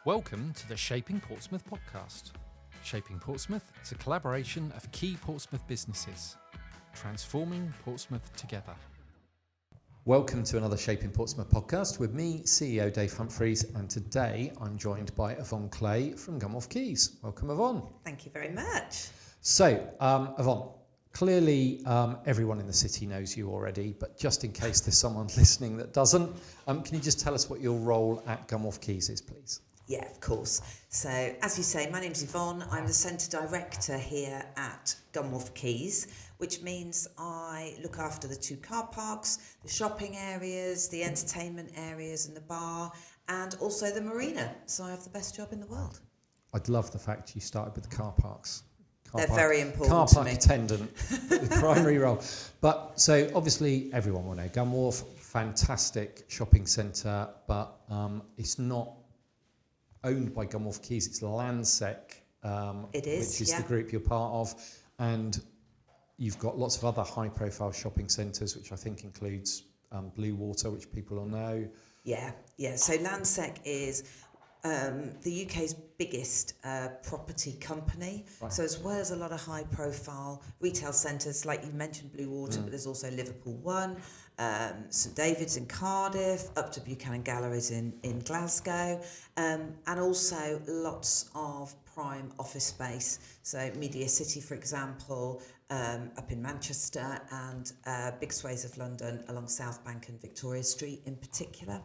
Welcome to the Shaping Portsmouth podcast. Shaping Portsmouth is a collaboration of key Portsmouth businesses, transforming Portsmouth together. Welcome to another Shaping Portsmouth podcast with me, CEO Dave Humphries, and today I'm joined by Yvonne Clay from Gunwharf Quays. Welcome, Yvonne. Thank you very much. So, Yvonne, clearly everyone in the city knows you already, but just in case there's someone listening that doesn't, can you just tell us what your role at Gunwharf Quays is, please? Yeah, of course. So, as you say, my name's Yvonne. I'm the Centre Director here at Gunwharf Quays, which means I look after the two car parks, the shopping areas, the entertainment areas and the bar, and also the marina. So I have the best job in the world. I'd love the fact you started with the car parks. They're very important car to park me. Attendant, the primary role. But so obviously everyone will know Gunwharf, fantastic shopping centre, but it's not owned by Gunwharf Quays, it's Landsec, It is, which is yeah. the group you're part of, and you've got lots of other high-profile shopping centres, which I think includes Blue Water, which people will know. Yeah. So Landsec is the UK's biggest property company. Right. So as well as a lot of high-profile retail centres, like you mentioned Blue Water, but there's also Liverpool One, St David's in Cardiff, up to Buchanan Galleries in Glasgow, and also lots of prime office space. So Media City, for example, up in Manchester, and big swathes of London along South Bank and Victoria Street in particular.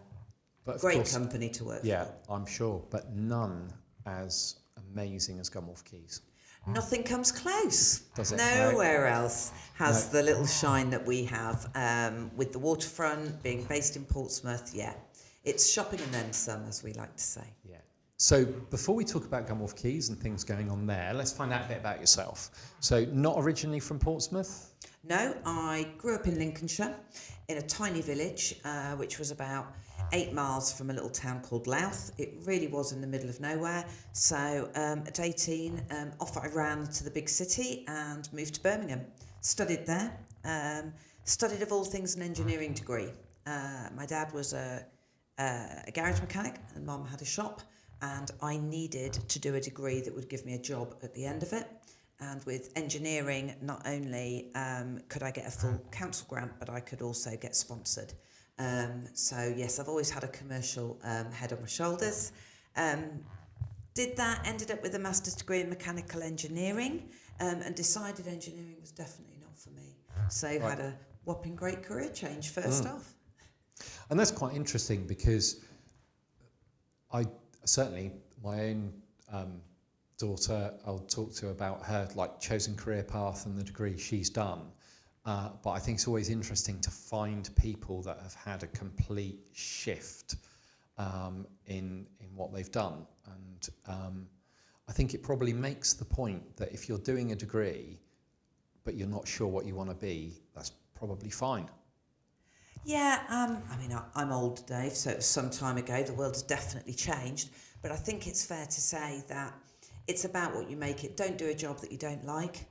But of Great course, company to work yeah, for. I'm sure, but none as amazing as Gunwharf Quays. Nothing comes close. Does it? Nowhere else has the little shine that we have with the waterfront, being based in Portsmouth. Yeah, it's shopping and then some, as we like to say. Yeah. So before we talk about Gunwharf Quays and things going on there, let's find out a bit about yourself. So not originally from Portsmouth? No, I grew up in Lincolnshire in a tiny village, which was about 8 miles from a little town called Louth. It really was in the middle of nowhere. So at 18, off I ran to the big city and moved to Birmingham. Studied there. Studied, of all things, an engineering degree. My dad was a garage mechanic and Mum had a shop, and I needed to do a degree that would give me a job at the end of it. And with engineering, not only could I get a full council grant, but I could also get sponsored. So yes, I've always had a commercial head on my shoulders. Did that, ended up with a master's degree in mechanical engineering, and decided engineering was definitely not for me. So had a whopping great career change first off. And that's quite interesting because I certainly, my own daughter, I'll talk to about her chosen career path and the degree she's done. But I think it's always interesting to find people that have had a complete shift in what they've done. And I think it probably makes the point that if you're doing a degree, but you're not sure what you want to be, that's probably fine. Yeah, I'm old, Dave, so it was some time ago. The world has definitely changed. But I think it's fair to say that it's about what you make it. Don't do a job that you don't like.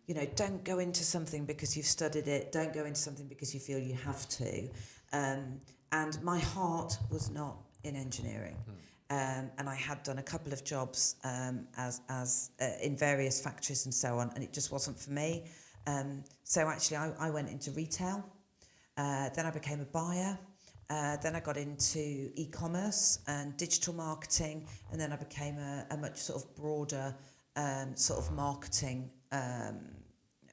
You know, don't go into something because you've studied it. Don't go into something because you feel you have to. And my heart was not in engineering. And I had done a couple of jobs as in various factories and so on, and it just wasn't for me. So actually, I went into retail. Then I became a buyer. Then I got into e-commerce and digital marketing, and then I became a much sort of broader sort of marketing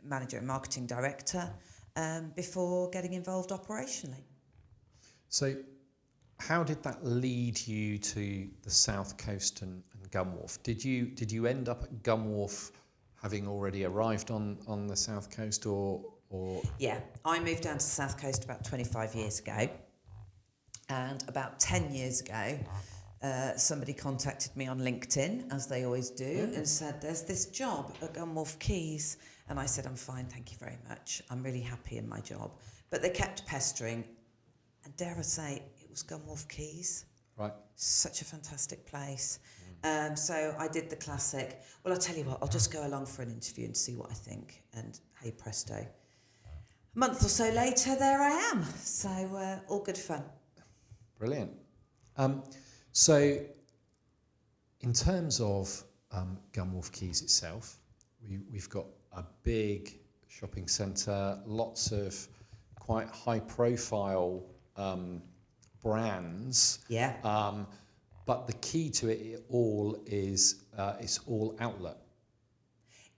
manager and marketing director before getting involved operationally. So how did that lead you to the South Coast and Gunwharf? Did you end up at Gunwharf having already arrived on the South Coast or? Yeah, I moved down to the South Coast about 25 years ago. And about 10 years ago, somebody contacted me on LinkedIn, as they always do, and said, there's this job at Gunwharf Quays. And I said, I'm fine, thank you very much. I'm really happy in my job. But they kept pestering. And dare I say, it was Gunwharf Quays. Right. Such a fantastic place. So I did the classic, well, I'll tell you what, I'll just go along for an interview and see what I think. And hey presto. A month or so later, there I am. So all good fun. Brilliant. So In terms of Gunwharf Quays itself, we've got a big shopping centre, lots of quite high-profile brands. Yeah. But the key to it all is it's all outlet.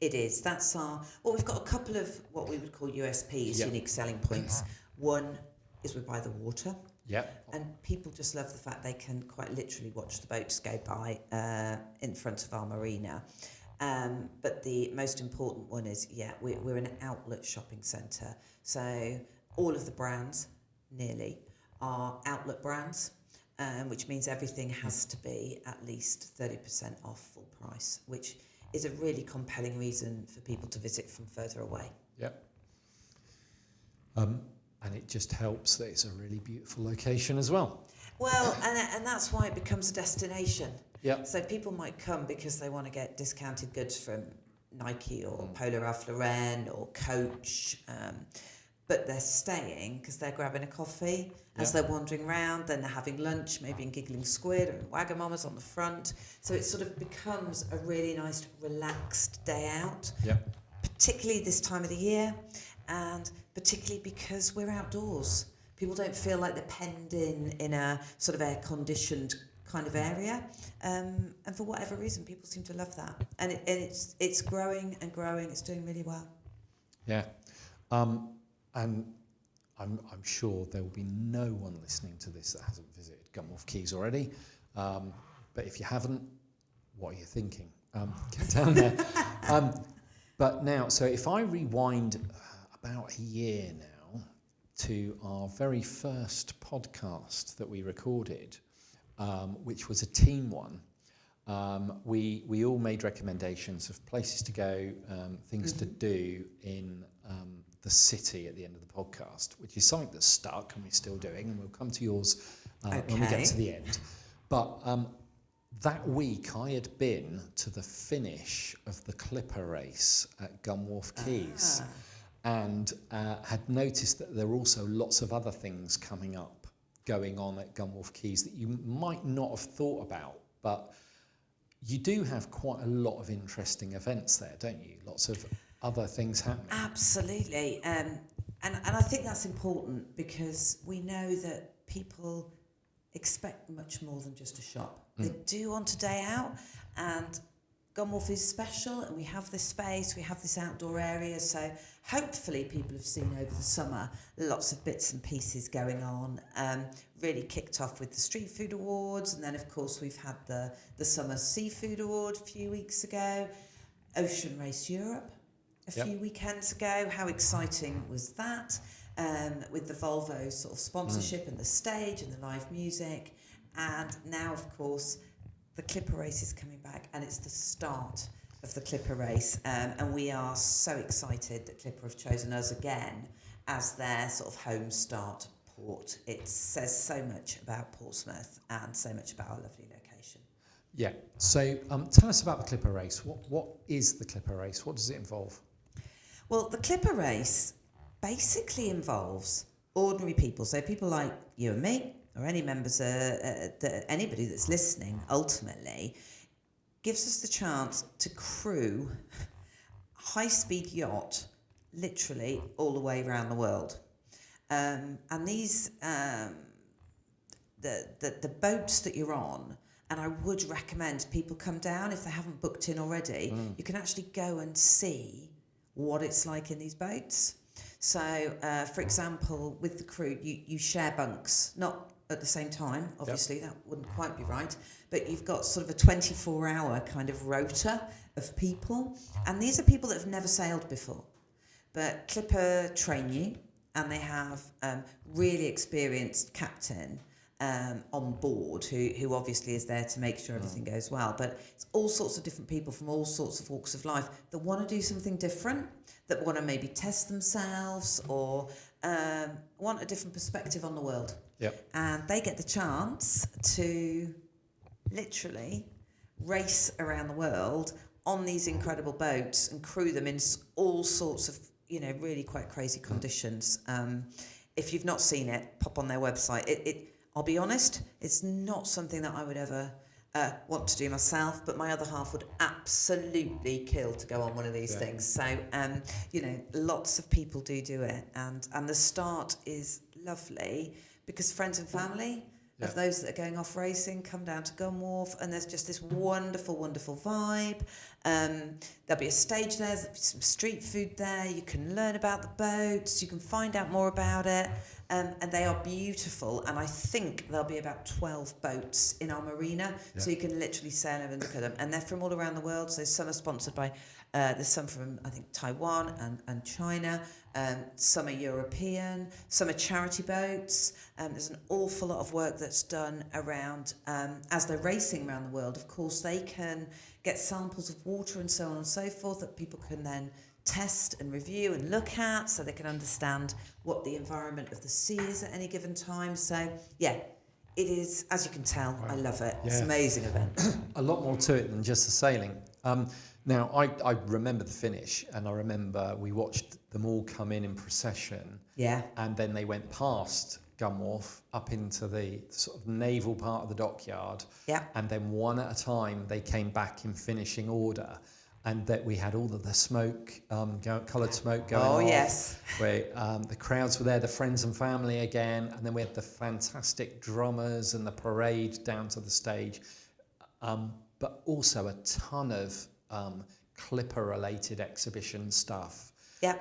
It is. That's we've got a couple of what we would call USPs, Yep. unique selling points. One is we're by the water. Yep. And people just love the fact they can quite literally watch the boats go by in front of our marina. But the most important one is, we're an outlet shopping centre. So all of the brands, nearly, are outlet brands, which means everything has to be at least 30% off full price, which is a really compelling reason for people to visit from further away. Yep. And it just helps that it's a really beautiful location as well. Well, and that's why it becomes a destination. Yep. So people might come because they want to get discounted goods from Nike or Polo Ralph Lauren or Coach, but they're staying because they're grabbing a coffee as they're wandering around, then they're having lunch, maybe in Giggling Squid or in Wagamama's on the front. So it sort of becomes a really nice, relaxed day out, particularly this time of the year, and particularly because we're outdoors. People don't feel like they're penned in a sort of air-conditioned kind of area, and for whatever reason, people seem to love that. And it's growing and growing. It's doing really well. Yeah. And I'm sure there will be no one listening to this that hasn't visited Gunwharf Quays already. But if you haven't, what are you thinking? Get down there. But now, so if I rewind about a year now to our very first podcast that we recorded, which was a team one, we all made recommendations of places to go, things to do in the city at the end of the podcast, which is something that's stuck and we're still doing, and we'll come to yours when we get to the end. But that week I had been to the finish of the Clipper race at Gunwharf Quays and had noticed that there were also lots of other things going on at Gunwharf Quays that you might not have thought about, but you do have quite a lot of interesting events there, don't you? Lots of other things happening. Absolutely. And I think that's important because we know that people expect much more than just a shop. They do want a day out, and Gunwharf is special, and we have this space, we have this outdoor area, so hopefully people have seen over the summer lots of bits and pieces going on. Really kicked off with the Street Food Awards, and then of course we've had the Summer Seafood Award a few weeks ago, Ocean Race Europe a few weekends ago. How exciting was that? With the Volvo sort of sponsorship and the stage and the live music. And now, of course, the Clipper race is coming back, and it's the start of the Clipper race. And we are so excited that Clipper have chosen us again as their sort of home start port. It says so much about Portsmouth and so much about our lovely location. Yeah. So tell us about the Clipper race. What is the Clipper race? What does it involve? Well, the Clipper race basically involves ordinary people, so people like you and me, or any members, anybody that's listening, ultimately, gives us the chance to crew a high-speed yacht, literally all the way around the world. And these, the boats that you're on, and I would recommend people come down if they haven't booked in already. You can actually go and see what it's like in these boats. So, for example, with the crew, you share bunks, not at the same time, obviously, that wouldn't quite be right, but you've got sort of a 24-hour kind of rota of people, and these are people that have never sailed before. But Clipper train you, and they have really experienced captain on board who obviously is there to make sure everything goes well. But it's all sorts of different people from all sorts of walks of life that want to do something different, that want to maybe test themselves or want a different perspective on the world. Yep. And they get the chance to literally race around the world on these incredible boats and crew them in all sorts of, really quite crazy conditions. If you've not seen it, pop on their website. I'll be honest, it's not something that I would ever want to do myself, but my other half would absolutely kill to go on one of these things. So, lots of people do it, and the start is lovely because friends and family of those that are going off racing come down to Gunwharf, and there's just this wonderful, wonderful vibe. There'll be a stage there, there'll be some street food there, you can learn about the boats, you can find out more about it, and they are beautiful, and I think there'll be about 12 boats in our marina, so you can literally sail over and look at them, and they're from all around the world, so some are sponsored by, there's some from, I think, Taiwan and China, some are European, some are charity boats. There's an awful lot of work that's done around, as they're racing around the world, of course, they can get samples of water and so on and so forth that people can then test and review and look at so they can understand what the environment of the sea is at any given time. So, yeah, it is, as you can tell, I love it. It's an amazing event. A lot more to it than just the sailing. Now, I remember the finish, and I remember we watched them all come in procession. Yeah. And then they went past Gunwharf up into the sort of naval part of the dockyard. Yeah. And then one at a time, they came back in finishing order. And that we had all of the smoke, coloured smoke going off. Oh, yes. Where the crowds were there, the friends and family again. And then we had the fantastic drummers and the parade down to the stage. But also a ton of Clipper-related exhibition stuff. Yeah.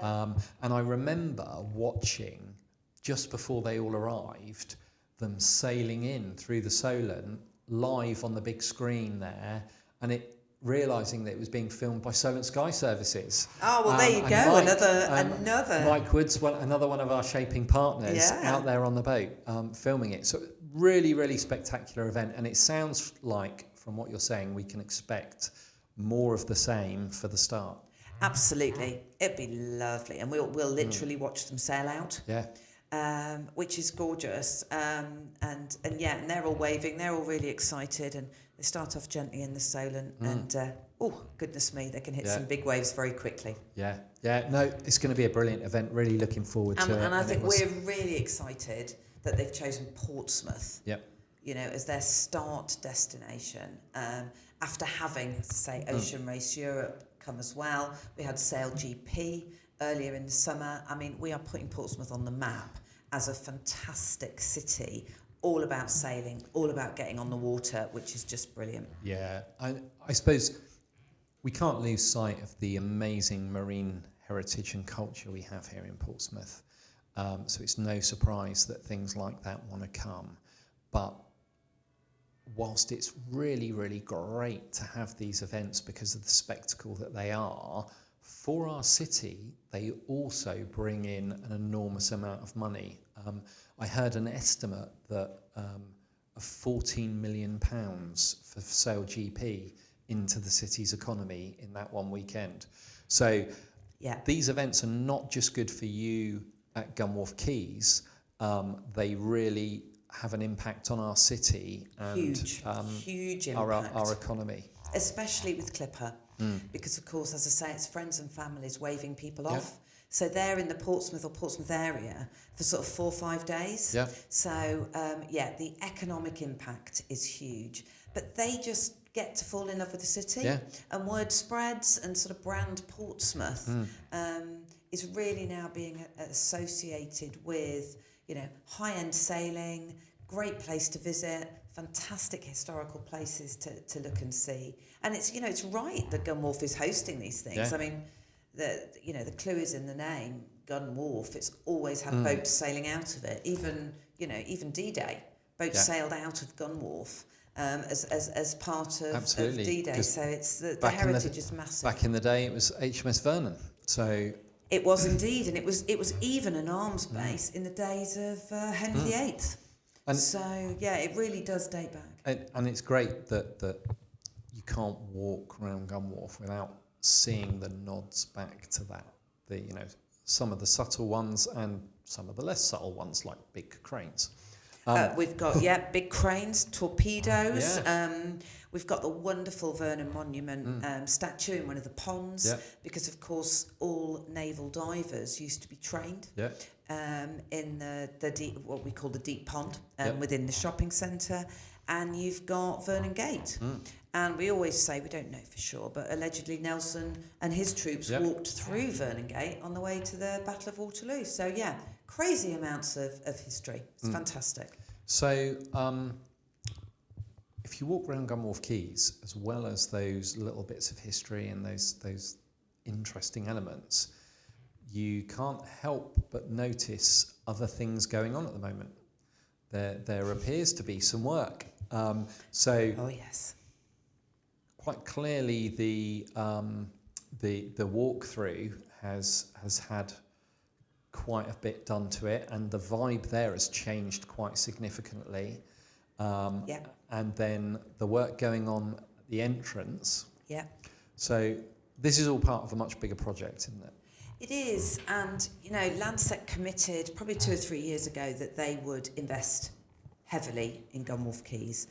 And I remember watching, just before they all arrived, them sailing in through the Solent, live on the big screen there, and realising that it was being filmed by Solent Sky Services. Oh, well, there you go. Mike, another. Mike Woods, another one of our shaping partners, out there on the boat, filming it. So really, really spectacular event. And it sounds like, from what you're saying, we can expect more of the same for the start. Absolutely. It'd be lovely. And we'll literally watch them sail out. Yeah. Which is gorgeous. And they're all waving. They're all really excited. And they start off gently in the Solent. And, goodness me, they can hit some big waves very quickly. Yeah. Yeah. No, it's going to be a brilliant event. Really looking forward to it. And I think we're really excited that they've chosen Portsmouth. Yep. As their start destination. After having, say, Ocean Race Europe come as well. We had Sail GP earlier in the summer. I mean, we are putting Portsmouth on the map as a fantastic city, all about sailing, all about getting on the water, which is just brilliant. Yeah, I suppose we can't lose sight of the amazing marine heritage and culture we have here in Portsmouth. So it's no surprise that things like that want to come. But whilst it's really, really great to have these events because of the spectacle that they are, for our city, they also bring in an enormous amount of money. I heard an estimate that of £14 million for Sail GP into the city's economy in that one weekend. So these events are not just good for you at Gunwharf Quays, they really have an impact on our city and huge impact. Our economy. Especially with Clipper, because of course, as I say, it's friends and families waving people off. So they're in the Portsmouth or Portsmouth area for sort of 4 or 5 days. Yeah. So the economic impact is huge, but they just get to fall in love with the city. Yeah. And word spreads, and sort of brand Portsmouth is really now being associated with high-end sailing, great place to visit, fantastic historical places to look and see. And it's right that Gunwharf is hosting these things. Yeah. I mean, the clue is in the name, Gunwharf. It's always had boats sailing out of it. Even D-Day, boats sailed out of Gunwharf as part of D-Day. So it's the heritage is massive. Back in the day, it was HMS Vernon. So it was indeed, and it was even an arms base in the days of Henry VIII. And so it really does date back. And it's great that you can't walk around Gunwharf without seeing the nods back to that. Some of the subtle ones and some of the less subtle ones, like big cranes. We've got big cranes, torpedoes. We've got the wonderful Vernon Monument statue in one of the ponds, because of course all naval divers used to be trained in the deep, what we call the deep pond, Yep. within the shopping centre, and you've got Vernon Gate. And we always say, we don't know for sure, but allegedly Nelson and his troops Yep. walked through Vernon Gate on the way to the Battle of Waterloo. So yeah, crazy amounts of history. It's fantastic. So if you walk around Gunwharf Quays, as well as those little bits of history and those interesting elements, you can't help but notice other things going on at the moment. There appears to be some work. Oh yes. Quite clearly, the walkthrough has had quite a bit done to it, and the vibe there has changed quite significantly. And then the work going on at the entrance. Yeah. So this is all part of a much bigger project, isn't it? It is, and you know, Landsec committed probably 2 or 3 years ago that they would invest heavily in Gunwharf Quays.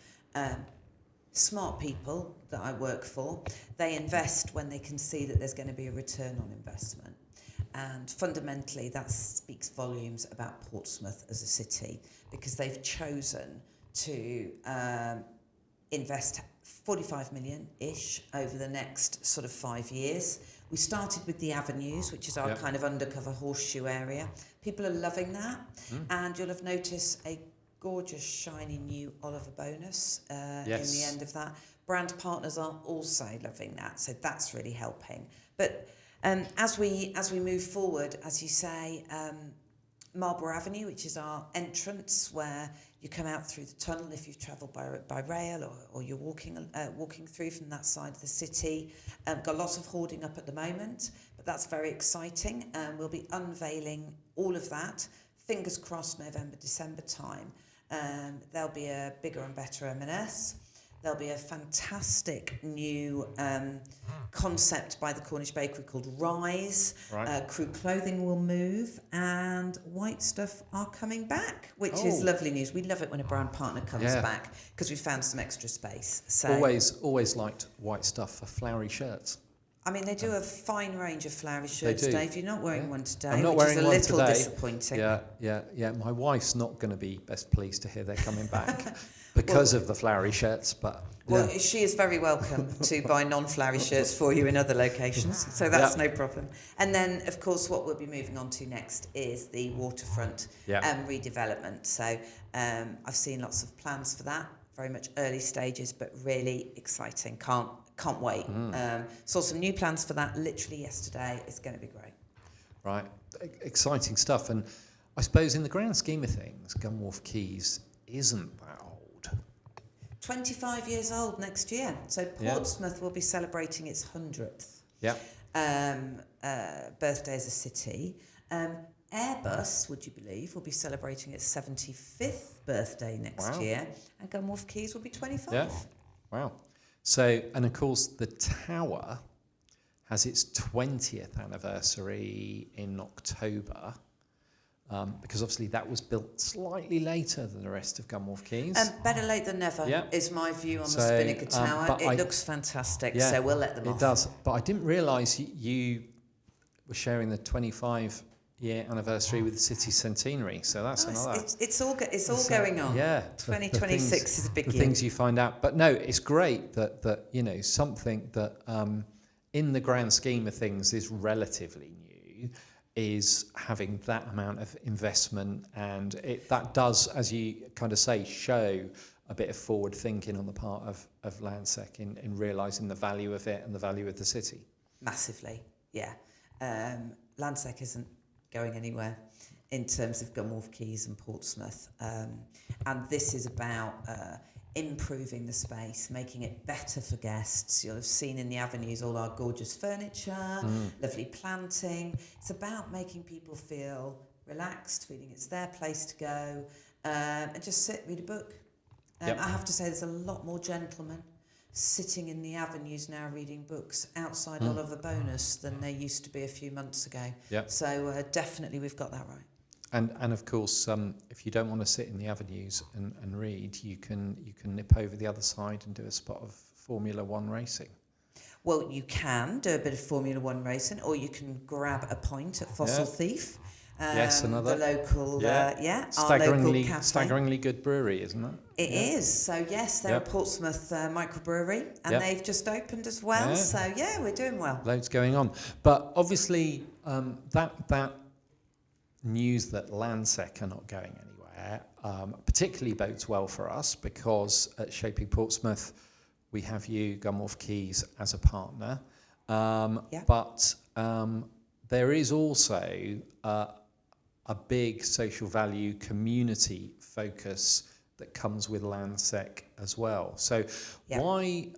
Smart people that I work for, they invest when they can see that there's going to be a return on investment. And fundamentally, that speaks volumes about Portsmouth as a city, because they've chosen to invest 45 million-ish over the next sort of 5 years. We started with the avenues, which is our kind of undercover horseshoe area. People are loving that. And you'll have noticed a gorgeous, shiny new Oliver bonus in the end of that. Brand partners are also loving that, so that's really helping. But as we move forward, as you say, Marlborough Avenue, which is our entrance where you come out through the tunnel if you've travelled by rail or you're walking through from that side of the city. Got lots of hoarding up at the moment, but that's very exciting. We'll be unveiling all of that, fingers crossed, November, December time. There'll be a bigger and better M&S. There'll be a fantastic new concept by the Cornish Bakery called Rise. Right. Crew clothing will move, and White Stuff are coming back, which is lovely news. We love it when a brand partner comes back, because we found some extra space. So Always liked White Stuff for flowery shirts. I mean, they do a fine range of flowery shirts, Dave. You're not wearing one today, I'm not which wearing is a one little today. disappointing. Yeah. My wife's not going to be best pleased to hear they're coming back because of the flowery shirts. But well, she is very welcome to buy non-flowery shirts for you in other locations, so that's no problem. And then, of course, what we'll be moving on to next is the waterfront redevelopment. So I've seen lots of plans for that, very much early stages, but really exciting. Can't wait. Saw some new plans for that literally yesterday. It's going to be great. Right, exciting stuff. And I suppose in the grand scheme of things, Gunwharf Quays isn't that old. 25 years old next year. So Portsmouth will be celebrating its 100th birthday as a city. Airbus, would you believe, will be celebrating its 75th birthday next year. And Gunwharf Quays will be 25. Yeah, wow. So, and of course, the tower has its 20th anniversary in October, because obviously that was built slightly later than the rest of Gunwharf Quays. Better late than never is my view on the Spinnaker Tower. It looks fantastic, so we'll let them off. It does, but I didn't realise you were sharing the 25-year anniversary with the city centenary, so that's another. It's all going on. Yeah, 2026 is a big year. The things you find out, but no, it's great that you know something that in the grand scheme of things is relatively new is having that amount of investment, and that does, as you kind of say, show a bit of forward thinking on the part of Landsec in realising the value of it and the value of the city. Massively, yeah. Landsec isn't going anywhere in terms of Gunwharf Quays and Portsmouth, and this is about improving the space, making it better for guests. You'll have seen in the avenues all our gorgeous furniture, lovely planting. It's about making people feel relaxed, feeling it's their place to go, and just sit, read a book. I have to say there's a lot more gentlemen sitting in the avenues now reading books outside Oliver Bonus than there used to be a few months ago. So definitely we've got that right. And of course, if you don't want to sit in the avenues and read, you can nip over the other side and do a spot of Formula One racing. Well, you can do a bit of Formula One racing, or you can grab a pint at Fossil Thief. Yes, another. The local, our Staggeringly, local cafe. staggeringly good brewery, isn't it? It is. So yes, they're a Portsmouth microbrewery, and they've just opened as well. Yeah. So yeah, we're doing well. Loads going on. But obviously, that news that Landsec are not going anywhere particularly bodes well for us, because at Shaping Portsmouth, we have you, Gunwharf Quays, as a partner. But there is also a big social value community focus that comes with Landsec as well. So why,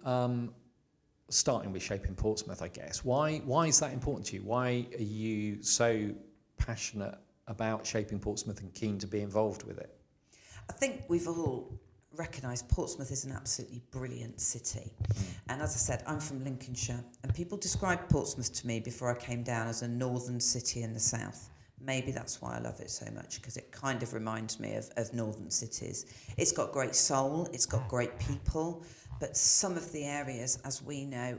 starting with Shaping Portsmouth, I guess, why is that important to you? Why are you so passionate about Shaping Portsmouth and keen to be involved with it? I think we've all recognised Portsmouth is an absolutely brilliant city. And as I said, I'm from Lincolnshire, and people described Portsmouth to me before I came down as a northern city in the south. Maybe that's why I love it so much, because it kind of reminds me of northern cities. It's got great soul, it's got great people, but some of the areas, as we know,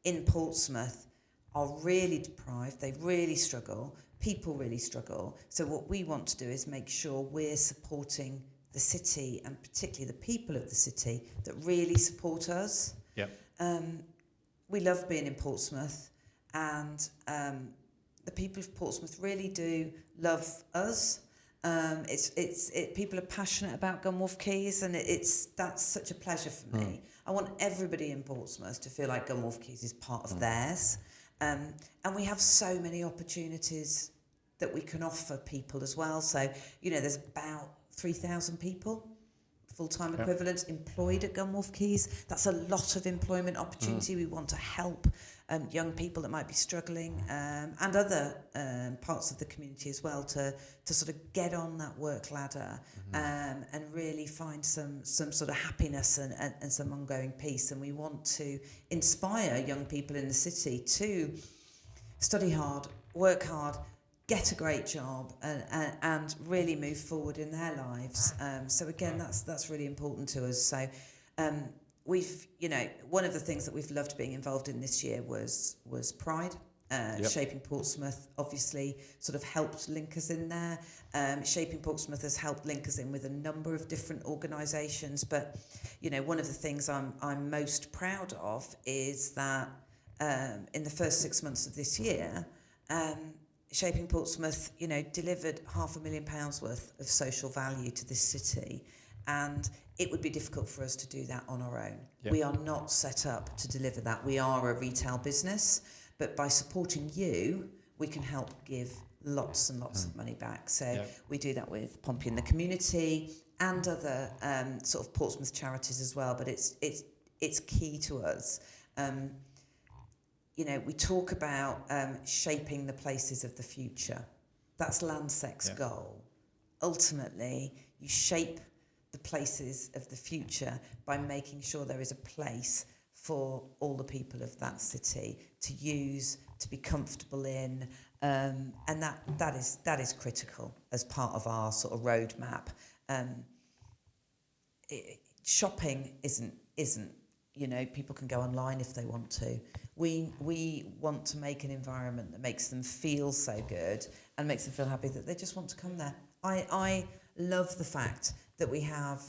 in Portsmouth are really deprived, they really struggle, people really struggle. So what we want to do is make sure we're supporting the city, and particularly the people of the city that really support us. We love being in Portsmouth, and the people of Portsmouth really do love us. People are passionate about Gunwharf Quays, and that's such a pleasure for me. I want everybody in Portsmouth to feel like Gunwharf Quays is part of theirs, and we have so many opportunities that we can offer people as well. So there's about 3,000 people, full-time equivalents, employed at Gunwharf Quays. That's a lot of employment opportunity. We want to help young people that might be struggling, and other parts of the community as well, to sort of get on that work ladder, and really find some sort of happiness and some ongoing peace. And we want to inspire young people in the city to study hard, work hard, get a great job, and really move forward in their lives. So again, that's really important to us. So we've, one of the things that we've loved being involved in this year was Pride. Shaping Portsmouth obviously sort of helped link us in there. Shaping Portsmouth has helped link us in with a number of different organisations. But one of the things I'm most proud of is that in the first 6 months of this year, Shaping Portsmouth, delivered £500,000 worth of social value to this city, and it would be difficult for us to do that on our own. We are not set up to deliver that. We are a retail business, but by supporting you, we can help give lots and lots of money back. So we do that with Pompey in the Community and other sort of Portsmouth charities as well. But it's key to us. We talk about shaping the places of the future. That's Landsec's goal. Ultimately, you shape the places of the future by making sure there is a place for all the people of that city to use, to be comfortable in, and that is critical as part of our sort of roadmap. Shopping isn't. People can go online if they want to. We want to make an environment that makes them feel so good and makes them feel happy that they just want to come there. I love the fact that we have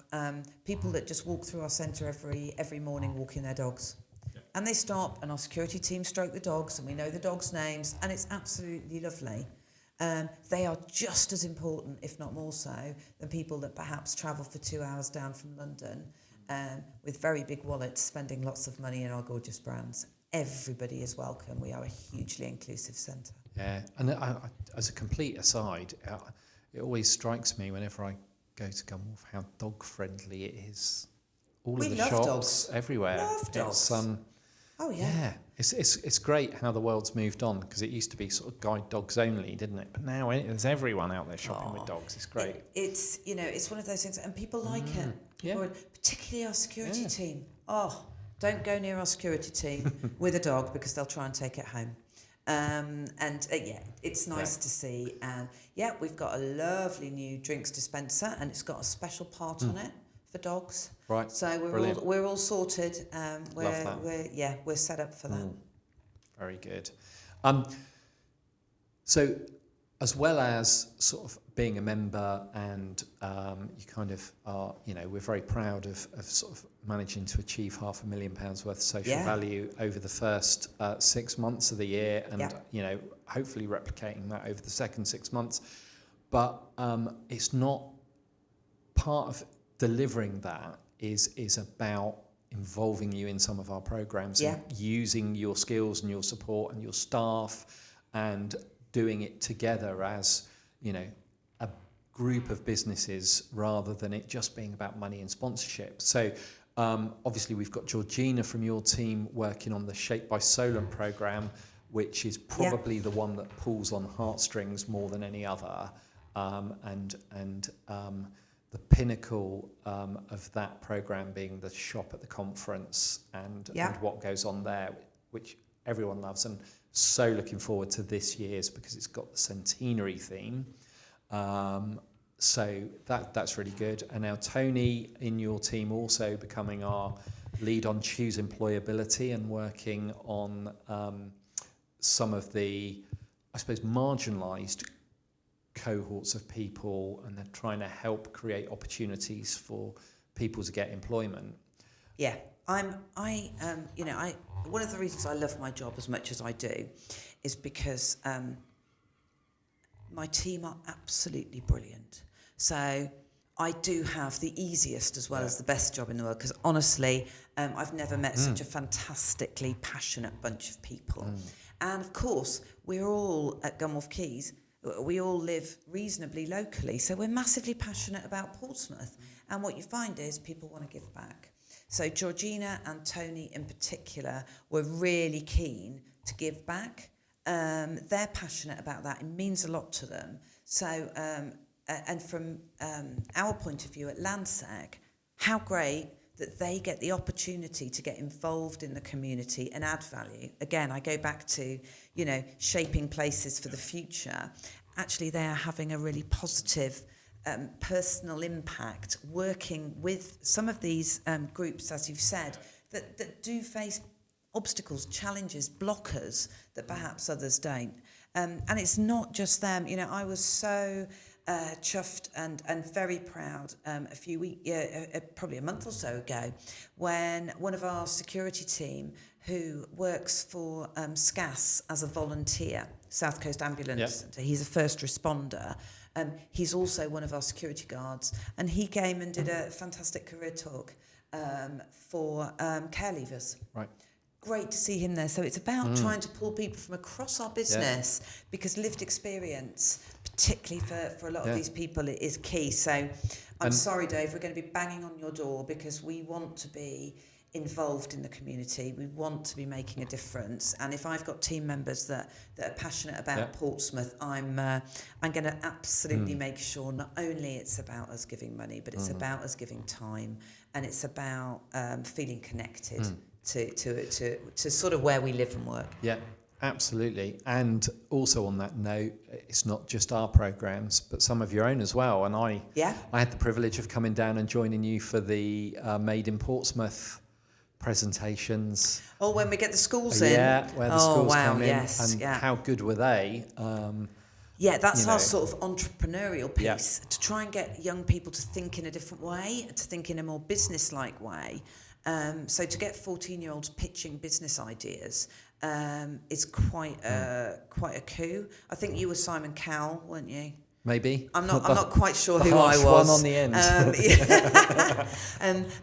people that just walk through our centre every morning walking their dogs. And they stop, and our security team stroke the dogs, and we know the dogs' names, and it's absolutely lovely. They are just as important, if not more so, than people that perhaps travel for 2 hours down from London with very big wallets, spending lots of money in our gorgeous brands. Everybody is welcome. We are a hugely inclusive centre. Yeah, and as a complete aside, it always strikes me whenever I go to Gunwharf how dog-friendly it is. All of the shops, dogs. Everywhere. Love dogs. It's great how the world's moved on, because it used to be sort of guide dogs only, didn't it? But now there's everyone out there shopping with dogs. It's great. It's one of those things, and people like it. Yeah. Particularly our security team. Don't go near our security team with a dog, because they'll try and take it home. It's nice to see. And we've got a lovely new drinks dispenser, and it's got a special part on it for dogs. Right. So we're all sorted. We're set up for that. Very good. So as well as sort of being a member, and you kind of are, we're very proud of sort of managing to achieve £500,000 worth of social value over the first 6 months of the year, and hopefully replicating that over the second 6 months. But it's not part of delivering that is about involving you in some of our programs and using your skills and your support and your staff and doing it together as, a group of businesses rather than it just being about money and sponsorship. So obviously we've got Georgina from your team working on the Shape by Solent program, which is probably the one that pulls on heartstrings more than any other. And the pinnacle of that program being the shop at the conference and what goes on there, which everyone loves, and so looking forward to this year's because it's got the centenary theme. So that's really good. And now Tony in your team also becoming our lead on Choose Employability and working on some of the, I suppose, marginalised cohorts of people, and they're trying to help create opportunities for people to get employment. Yeah, one of the reasons I love my job as much as I do is because my team are absolutely brilliant. So I do have the easiest as well as the best job in the world, because honestly, I've never met such a fantastically passionate bunch of people. And of course, we're all at Gunwharf Quays. We all live reasonably locally, so we're massively passionate about Portsmouth. And what you find is people want to give back. So Georgina and Tony in particular were really keen to give back. They're passionate about that. It means a lot to them. So, and from our point of view at Landsec, how great that they get the opportunity to get involved in the community and add value. Again, I go back to, shaping places for the future. Actually, they are having a really positive personal impact working with some of these groups, as you've said, that do face obstacles, challenges, blockers that perhaps others don't. And it's not just them. I was so chuffed and very proud a few weeks, probably a month or so ago, when one of our security team who works for SCAS as a volunteer, South Coast Ambulance, he's a first responder. He's also one of our security guards, and he came and did a fantastic career talk for care leavers. Right. Great to see him there. So it's about trying to pull people from across our business because lived experience, particularly for a lot of these people, is key. So I'm sorry, Dave, we're going to be banging on your door because we want to be involved in the community. We want to be making a difference. And if I've got team members that are passionate about Portsmouth, I'm going to absolutely make sure not only it's about us giving money, but it's about us giving time, and it's about feeling connected to sort of where we live and work. Yeah, absolutely. And also on that note, it's not just our programs, but some of your own as well. And I had the privilege of coming down and joining you for the Made in Portsmouth presentations. Oh, when we get the schools in. Yeah, where the schools come in. Yes, and how good were they? That's our sort of entrepreneurial piece, to try and get young people to think in a different way, to think in a more business-like way. So to get 14-year-olds pitching business ideas is quite a coup. I think you were Simon Cowell, weren't you? Maybe. I'm not quite sure who I was. One on the end.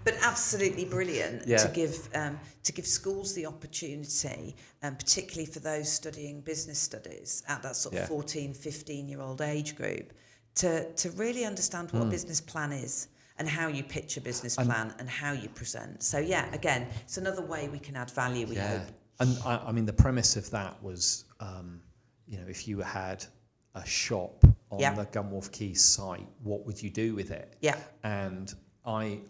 But absolutely brilliant to give schools the opportunity, particularly for those studying business studies at that sort of 14, 15-year-old age group, to really understand what a business plan is and how you pitch a business plan and how you present. So again, it's another way we can add value, we hope. And I mean, the premise of that was, if you had a shop on the Gunwharf Quays site, what would you do with it? Yeah. And I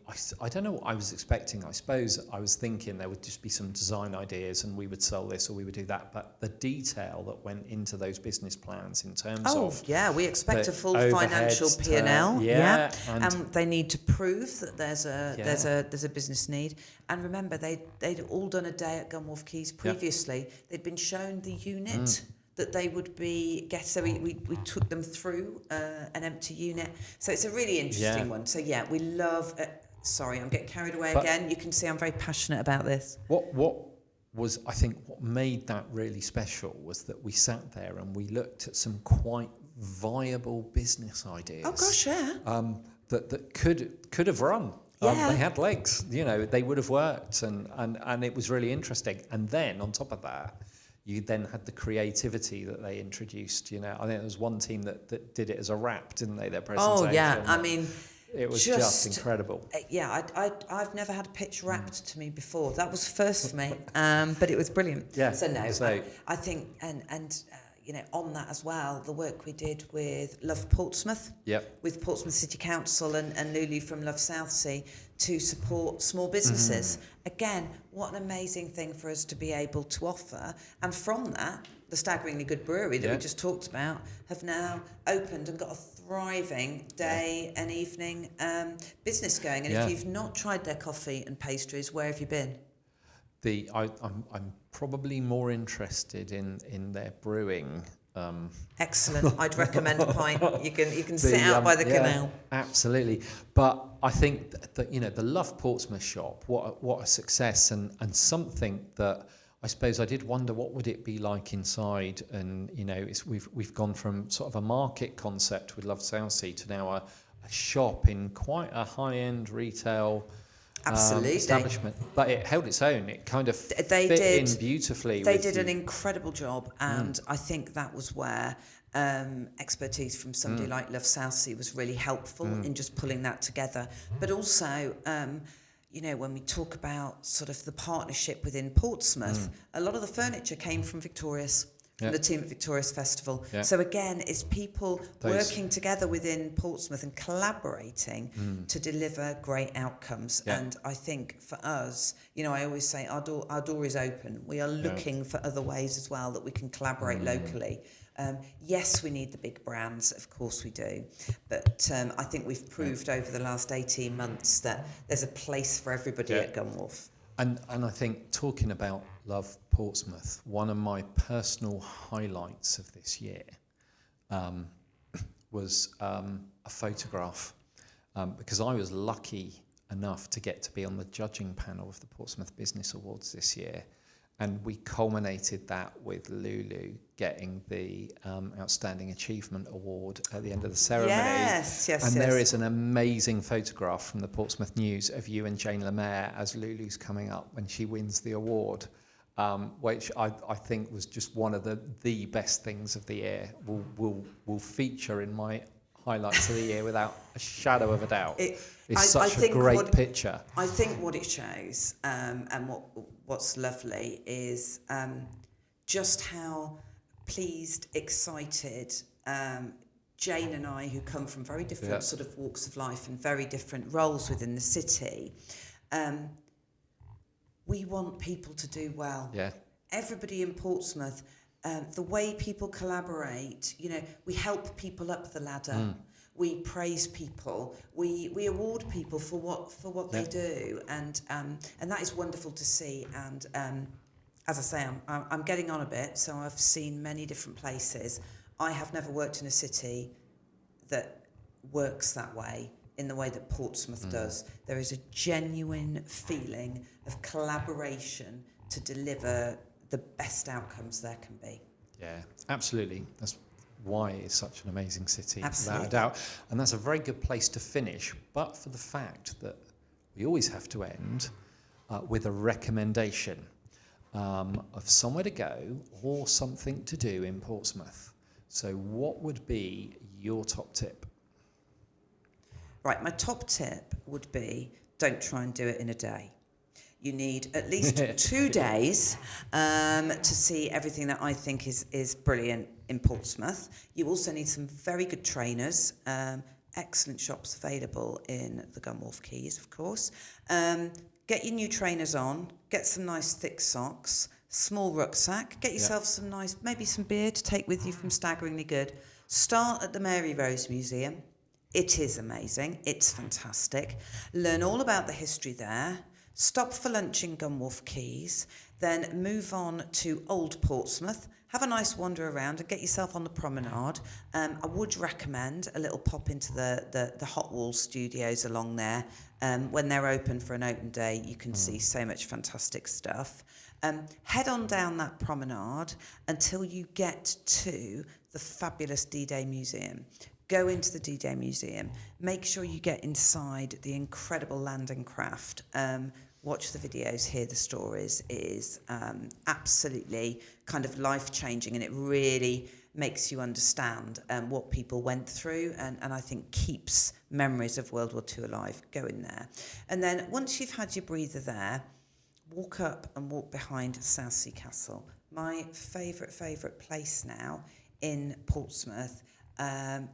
don't know what I was expecting. I suppose I was thinking there would just be some design ideas and we would sell this or we would do that. But the detail that went into those business plans in terms of... we expect a full financial P&L. And they need to prove that there's a business need. And remember, they'd all done a day at Gunwharf Quays previously. They'd been shown the unit that they would be so we took them through an empty unit. So it's a really interesting one. So yeah, we love. Sorry, I'm getting carried away again. You can see I'm very passionate about this. What was, I think, what made that really special was that we sat there and we looked at some quite viable business ideas. Oh gosh, yeah. That could have run. Yeah. They had legs, they would have worked, and it was really interesting. And then on top of that, you then had the creativity that they introduced. I think there was one team that did it as a wrap, didn't they? Their presentation. Oh yeah, I mean, it was just incredible. Yeah, I've never had a pitch wrapped to me before. That was first for me, but it was brilliant. Yeah. So no, I think on that as well, the work we did with Love Portsmouth, with Portsmouth City Council and Lulu from Love Southsea to support small businesses. Again, what an amazing thing for us to be able to offer. And from that, the Staggeringly Good Brewery that we just talked about have now opened and got a thriving day and evening business going. And if you've not tried their coffee and pastries, where have you been? I'm probably more interested in their brewing. Excellent. I'd recommend a pint. You can sit out by the canal. Absolutely. But I think that the Love Portsmouth shop, what a success, and something that I suppose I did wonder what would it be like inside. And we've gone from sort of a market concept with Love Southsea to now a shop in quite a high-end retail establishment, but it held its own. It kind of fit in beautifully. They did an incredible job, and I think that was where expertise from somebody like Love Southsea was really helpful in just pulling that together. But also, when we talk about sort of the partnership within Portsmouth, a lot of the furniture came from Victorious. From the team at Victorious Festival. Yeah. So again, it's people working together within Portsmouth and collaborating to deliver great outcomes. Yeah. And I think for us, I always say our door is open. We are looking for other ways as well that we can collaborate locally. Yes, we need the big brands, of course we do. But I think we've proved over the last 18 months that there's a place for everybody at Gunwharf. And I think talking about Love Portsmouth, one of my personal highlights of this year was a photograph, because I was lucky enough to get to be on the judging panel of the Portsmouth Business Awards this year. And we culminated that with Lulu getting the Outstanding Achievement Award at the end of the ceremony. Yes. And there is an amazing photograph from the Portsmouth News of you and Jane Lemaire as Lulu's coming up when she wins the award, which I think was just one of the best things of the year. Will feature in my highlights of the year without a shadow of a doubt. It's such a great picture. I think what it shows, and what's lovely is just how pleased, excited Jane and I, who come from very different sort of walks of life and very different roles within the city, we want people to do well. Yeah. Everybody in Portsmouth, the way people collaborate, we help people up the ladder. We praise people. We award people for what they do, and that is wonderful to see. And as I say, I'm getting on a bit, so I've seen many different places. I have never worked in a city that works that way, in the way that Portsmouth does. There is a genuine feeling of collaboration to deliver the best outcomes there can be. Yeah, absolutely. That's why it's such an amazing city, absolutely, without a doubt. And that's a very good place to finish, but for the fact that we always have to end with a recommendation of somewhere to go or something to do in Portsmouth. So what would be your top tip? Right, my top tip would be, don't try and do it in a day. You need at least 2 days to see everything that I think is brilliant in Portsmouth. You also need some very good trainers, excellent shops available in the Gunwharf Quays, of course. Get your new trainers on, get some nice thick socks, small rucksack, get yourself some nice, maybe some beer to take with you from Staggeringly Good. Start at the Mary Rose Museum. It is amazing, it's fantastic. Learn all about the history there. Stop for lunch in Gunwharf Quays, then move on to Old Portsmouth, have a nice wander around and get yourself on the promenade. I would recommend a little pop into the Hot Wall studios along there. When they're open for an open day, you can see so much fantastic stuff. Head on down that promenade until you get to the fabulous D-Day Museum. Go into the D-Day Museum. Make sure you get inside the incredible landing craft. Watch the videos, hear the stories. It is absolutely kind of life-changing, and it really makes you understand what people went through, and I think keeps memories of World War II alive. Go in there. And then once you've had your breather there, walk up and walk behind Southsea Castle. My favourite place now in Portsmouth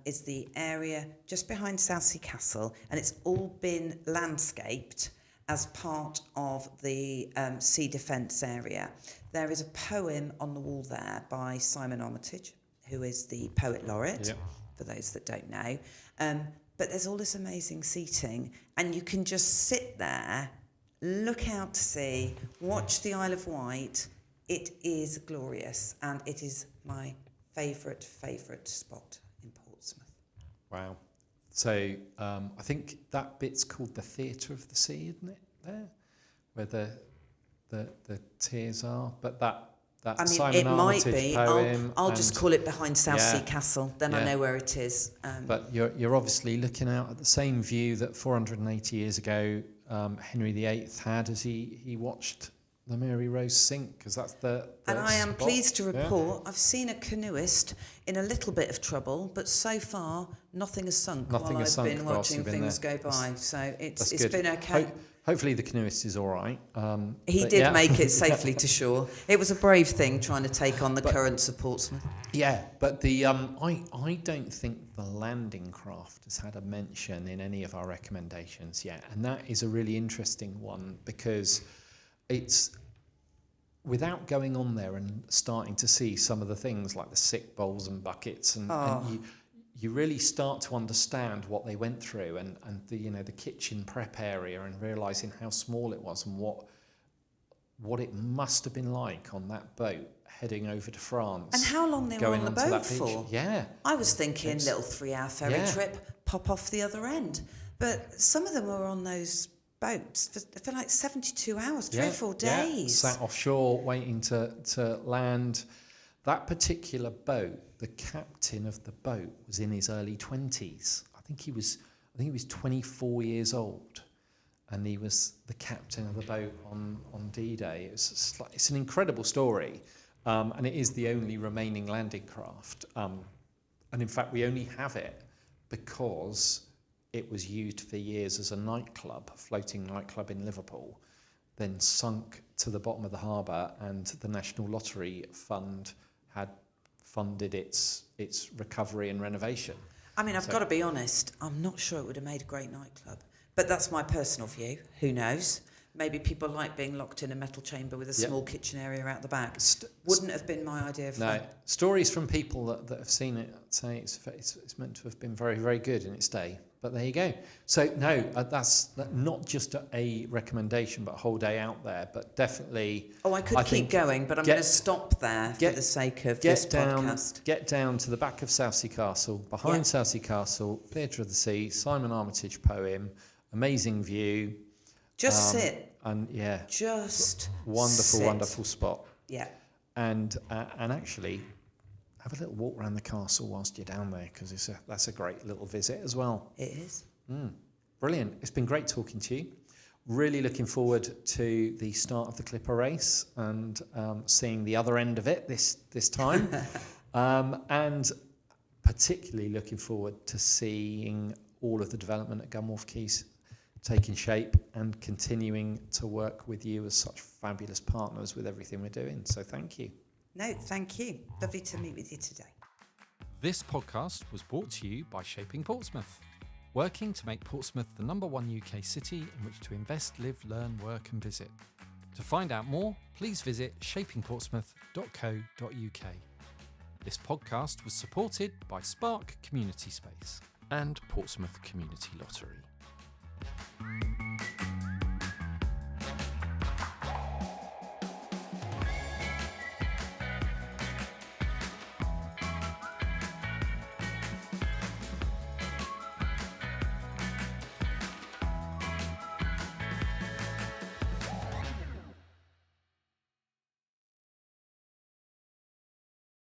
is the area just behind Southsea Castle, and it's all been landscaped as part of the sea defence area. There is a poem on the wall there by Simon Armitage, who is the poet laureate, for those that don't know. But there's all this amazing seating, and you can just sit there, look out to sea, watch the Isle of Wight. It is glorious, and it is my favourite spot in Portsmouth. Wow. So I think that bit's called the Theatre of the Sea, isn't it? There, where the tiers are. But that Simon Armitage poem. I'll just call it behind Southsea Castle. Then I know where it is. But you're obviously looking out at the same view that 480 years ago Henry VIII had as he watched the Mary Rose sink, because that's the and I am spot. pleased to report I've seen a canoeist in a little bit of trouble, but so far nothing has sunk while I've been watching things go by. So it's been okay. Hopefully the canoeist is all right. He did make it safely to shore. It was a brave thing trying to take on the currents of Portsmouth. Yeah, but the I don't think the landing craft has had a mention in any of our recommendations yet, and that is a really interesting one, because it's without going on there and starting to see some of the things like the sick bowls and buckets, and you really start to understand what they went through, and the kitchen prep area, and realising how small it was and what it must have been like on that boat heading over to France. And how long they were on the boat for. Yeah. I was thinking little 3-hour ferry trip, pop off the other end. But some of them were on those boats for like 72 hours, 3 or 4 days. Sat offshore waiting to land. That particular boat, the captain of the boat was in his early 20s. I think he was 24 years old, and he was the captain of the boat on D-Day. It's an incredible story, and it is the only remaining landing craft. And in fact, we only have it because it was used for years as a nightclub, a floating nightclub in Liverpool, then sunk to the bottom of the harbour, and the National Lottery Fund had funded its recovery and renovation. I mean, I've got to be honest, I'm not sure it would have made a great nightclub. But that's my personal view. Who knows? Maybe people like being locked in a metal chamber with a small kitchen area out the back. Wouldn't have been my idea of fun. Stories from people that have seen it say it's meant to have been very, very good in its day. But there you go. So that's not just a recommendation, but a whole day out there. But definitely. I could keep going, but I'm going to stop there for the sake of this podcast. Get down to the back of Southsea Castle, behind Southsea Castle, Theatre of the Sea, Simon Armitage poem, amazing view. Just sit. And just wonderful spot. Yeah. And actually, have a little walk around the castle whilst you're down there, because that's a great little visit as well. It is. Brilliant. It's been great talking to you. Really looking forward to the start of the Clipper race and seeing the other end of it this time. And particularly looking forward to seeing all of the development at Gunwharf Quays taking shape and continuing to work with you as such fabulous partners with everything we're doing. So thank you. No, thank you. Lovely to meet with you today. This podcast was brought to you by Shaping Portsmouth, working to make Portsmouth the #1 UK city in which to invest, live, learn, work and visit. To find out more, please visit shapingportsmouth.co.uk. This podcast was supported by Spark Community Space and Portsmouth Community Lottery.